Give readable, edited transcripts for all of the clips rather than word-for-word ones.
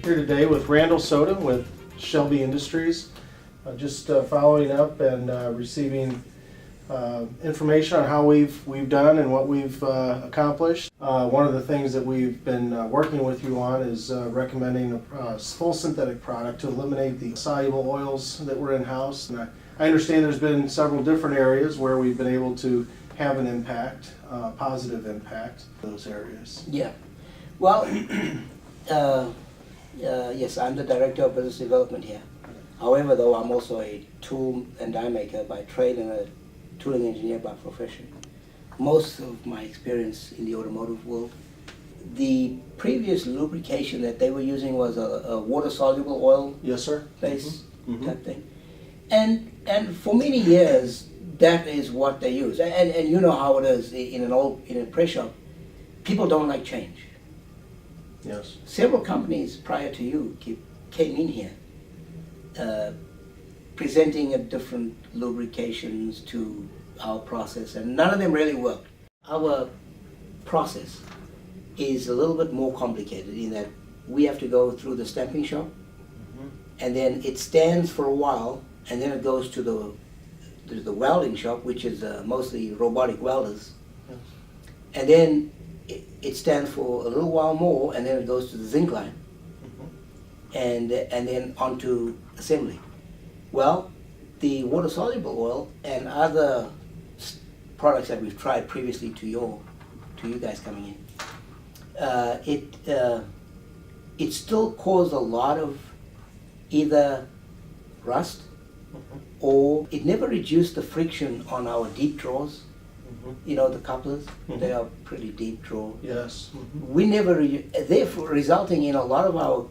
Here today with Randall Soda with Shelby Industries, just following up and receiving information on how we've done and what we've accomplished. One of the things that we've been working with you on is recommending a full synthetic product to eliminate the soluble oils that were in-house. And I understand there's been several different areas where we've been able to have an impact, positive impact in those areas. Yeah. Well, yes, I'm the Director of Business Development here. However, though, I'm also a tool and die maker by trade and a tooling engineer by profession. Most of my experience in the automotive world, the previous lubrication that they were using was a water-soluble oil. Yes, sir. Base type thing. And for many years, that is what they use. And you know how it is in a press shop. People don't like change. Yes. Several companies prior to you came in here presenting a different lubrications to our process, and none of them really worked. Our process is a little bit more complicated in that we have to go through the stamping shop, and then it stands for a while, and then it goes to the welding shop, which is mostly robotic welders, and then it stands for a little while more, and then it goes to the zinc line, and then onto assembly. Well, the water-soluble oil and other products that we've tried previously to you guys coming in, it still caused a lot of either rust, or it never reduced the friction on our deep draws. You know, the couplers, they are pretty deep draw. Yes. We never, therefore resulting in a lot of our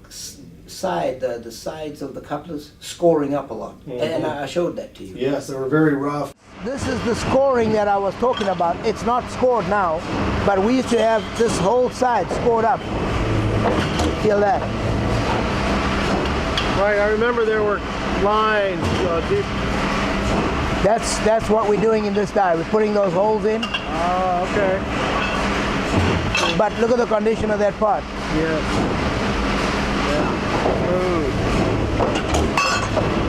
the sides of the couplers scoring up a lot. And I showed that to you. Yes, they were very rough. This is the scoring that I was talking about. It's not scored now, but we used to have this whole side scored up. Feel that? Right, I remember there were lines deep. That's what we're doing in this die. We're putting those holes in. Oh, okay. But look at the condition of that part. Yes. Yeah.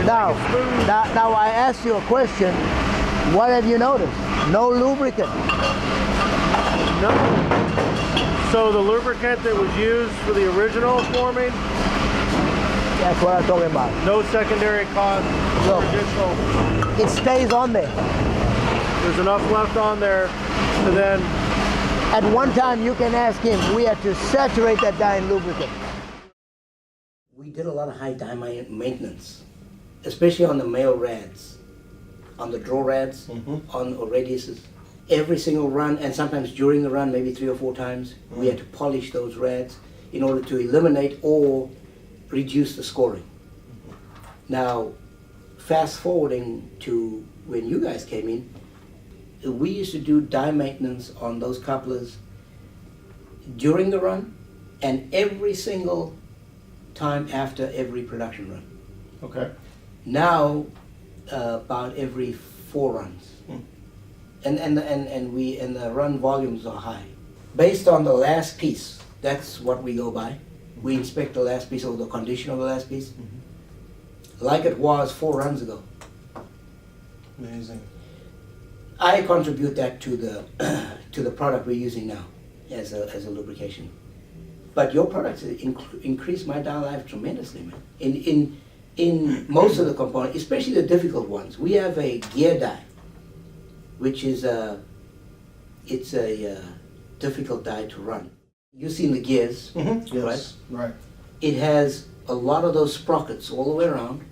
Now I asked you a question. What have you noticed? No lubricant. No. So the lubricant that was used for the original forming? That's what I'm talking about. No secondary cause. Look. Additional. It stays on there. There's enough left on there to then... At one time, you can ask him, we had to saturate that die in lubricant. We did a lot of high die maintenance, especially on the male rads, on the draw rads, on radiuses. Every single run, and sometimes during the run, maybe 3 or 4 times, we had to polish those rads in order to eliminate or reduce the scoring. Now, fast forwarding to when you guys came in, we used to do die maintenance on those couplers during the run and every single time after every production run. Okay. Now, about every 4 runs. And the run volumes are high. Based on the last piece, that's what we go by. We inspect the last piece or the condition of the last piece, like it was 4 runs ago. Amazing. I contribute that to the product we're using now as a lubrication. But your products increase my die life tremendously, man. In most of the components, especially the difficult ones, we have a gear die, which is it's a difficult die to run. You've seen the gears, Yes. Right. It has a lot of those sprockets all the way around,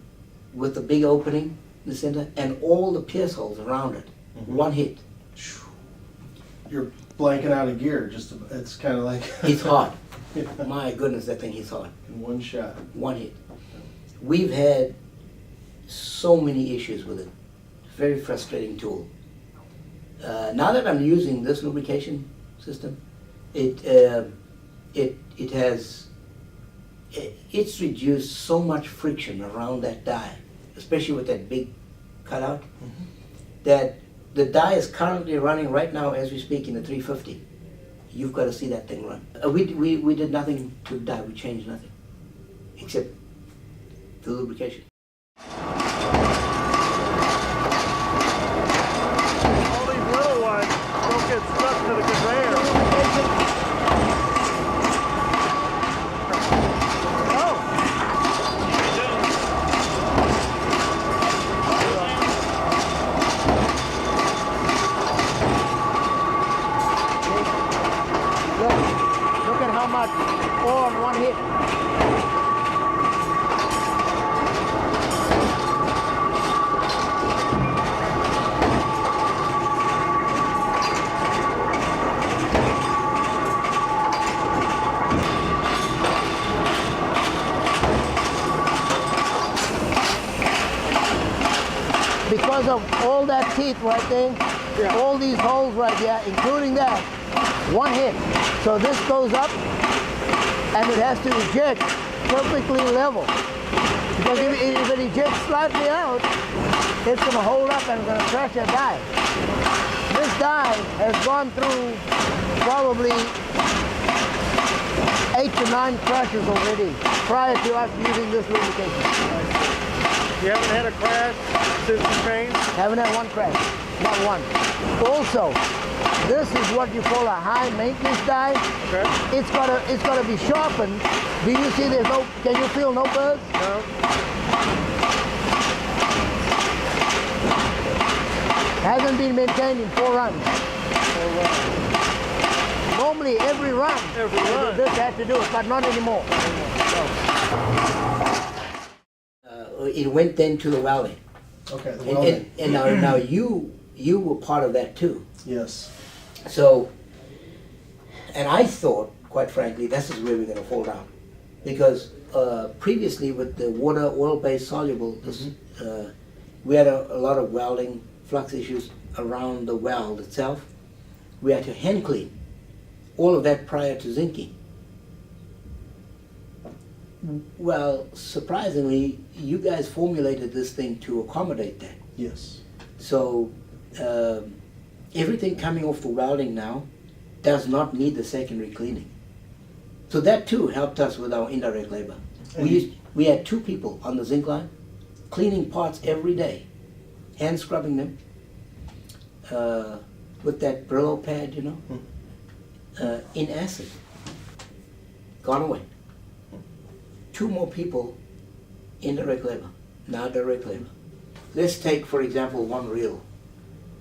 with the big opening in the center, and all the pierce holes around it. One hit. You're blanking out a gear. It's kind of like... It's hot. My goodness, that thing hits hard. In one shot. One hit. We've had so many issues with it. Very frustrating tool. Now that I'm using this lubrication system, it has it's reduced so much friction around that die, especially with that big cutout, that the die is currently running right now as we speak in the 350. You've got to see that thing run. We did nothing to the die, we changed nothing, except the lubrication. All these little ones don't get stuck to the conveyor. Look at how much all in one hit. Because of all that teeth right there, all these holes right here, including that, one hit. So this goes up and it has to eject perfectly level. Because if it ejects slightly out, it's going to hold up and it's going to crash that die. This die has gone through probably 8 to 9 crashes already prior to us using this lubrication. You haven't had a crash since the train? Haven't had one crash, not one. Also, this is what you call a high maintenance die. Okay. It's gotta be sharpened. Do you see there's no, can you feel no burrs? No. Hasn't been maintained in 4 runs. Normally every run, this had to do it, but not anymore. It went then to the welding. Okay, the welding. And now you were part of that too. Yes. So, and I thought, quite frankly, this is where we're going to fall down. Because previously with the water oil-based soluble, we had a lot of welding flux issues around the weld itself. We had to hand clean all of that prior to zinking. Well, surprisingly, you guys formulated this thing to accommodate that. Yes. So everything coming off the welding now does not need the secondary cleaning. So that too helped us with our indirect labor. We had 2 people on the zinc line cleaning parts every day, hand scrubbing them with that Brillo pad, you know, in acid. Gone away. 2 more people, indirect labor, now direct labor. Let's take, for example, one reel.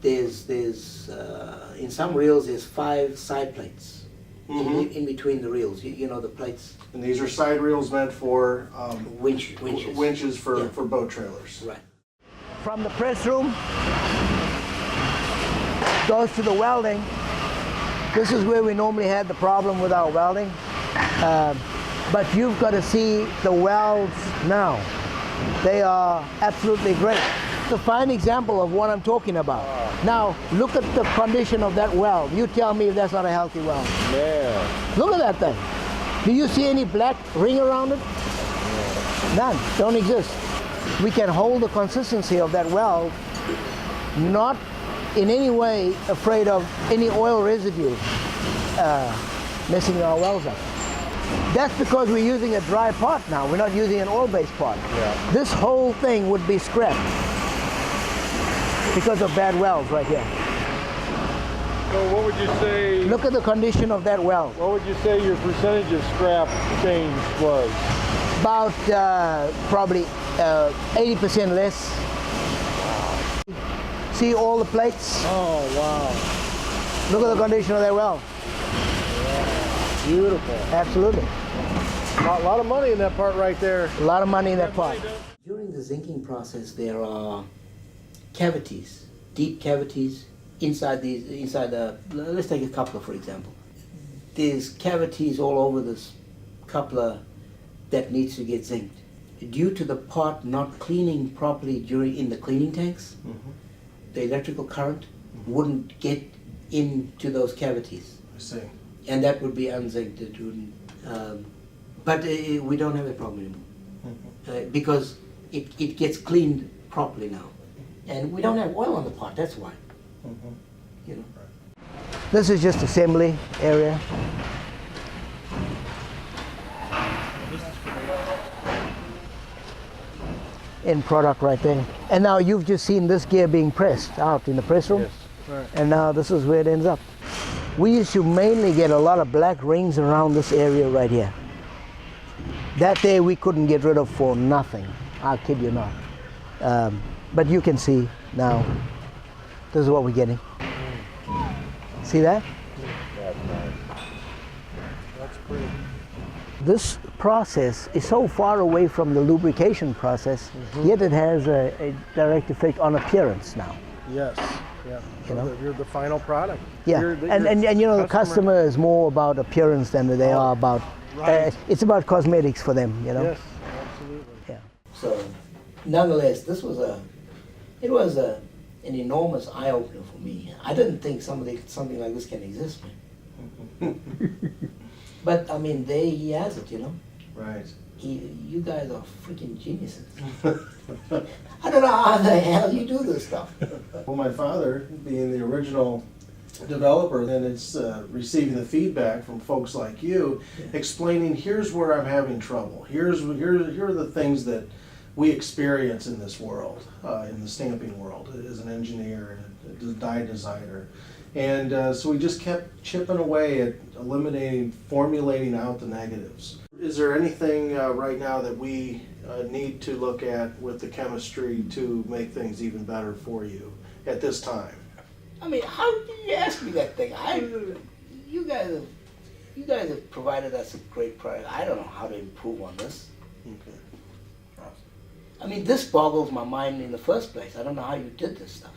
There's in some reels there's 5 side plates in between the reels. You know the plates. And these are side reels meant for Winches. winches for boat trailers. Right. From the press room, goes to the welding. This is where we normally had the problem with our welding. But you've got to see the welds now. They are absolutely great. It's a fine example of what I'm talking about. Now, look at the condition of that weld. You tell me if that's not a healthy weld. Yeah. Look at that thing. Do you see any black ring around it? None, don't exist. We can hold the consistency of that weld, not in any way afraid of any oil residue messing our welds up. That's because we're using a dry part now. We're not using an oil-based part. Yeah. This whole thing would be scrapped because of bad welds right here. So what would you say? Look at the condition of that weld. What would you say your percentage of scrap change was? About probably 80% less. See all the plates? Oh wow. Look at the condition of that weld. Beautiful. Absolutely. A lot of money in that part right there. A lot of money in that part. During the zinking process, there are cavities, deep cavities inside the. Let's take a coupler for example. There's cavities all over this coupler that needs to get zinced. Due to the part not cleaning properly in the cleaning tanks, the electrical current wouldn't get into those cavities. I see. And that would be unzinced. It wouldn't, But we don't have a problem anymore because it gets cleaned properly now. And we don't have oil on the pot, that's why. You know. This is just assembly area. End product right there. And now you've just seen this gear being pressed out in the press room. Yes. Right. And now this is where it ends up. We used to mainly get a lot of black rings around this area right here. That day we couldn't get rid of for nothing. I kid you not. But you can see now, this is what we're getting. See that? That's nice. That's pretty. This process is so far away from the lubrication process, yet it has a direct effect on appearance now. Yes. Yeah. You know? You're the final product. Yeah, and you know, the customer is more about appearance than they are about, Right. it's about cosmetics for them, you know? Yes, absolutely. Yeah. So, nonetheless, this was an enormous eye opener for me. I didn't think something like this can exist, man. But I mean, there he has it, you know. Right. You guys are freaking geniuses. I don't know how the hell you do this stuff. Well, my father, being the original developer, then it's receiving the feedback from folks like you, explaining here's where I'm having trouble. Here are the things that we experience in this world, in the stamping world, as an engineer and a die designer. And so we just kept chipping away at eliminating, formulating out the negatives. Is there anything right now that we need to look at with the chemistry to make things even better for you at this time? I mean, how did you ask me that thing? You guys have provided us a great product. I don't know how to improve on this. Okay. I mean, this boggles my mind in the first place. I don't know how you did this stuff.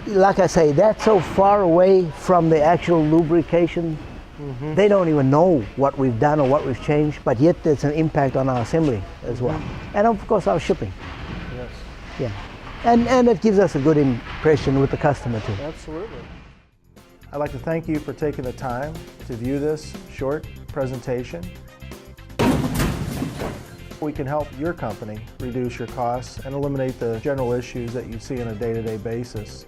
Like I say, that's so far away from the actual lubrication. They don't even know what we've done or what we've changed, but yet there's an impact on our assembly as well. And of course our shipping. Yes. Yeah. And it gives us a good impression with the customer too. Absolutely. I'd like to thank you for taking the time to view this short presentation. We can help your company reduce your costs and eliminate the general issues that you see on a day-to-day basis.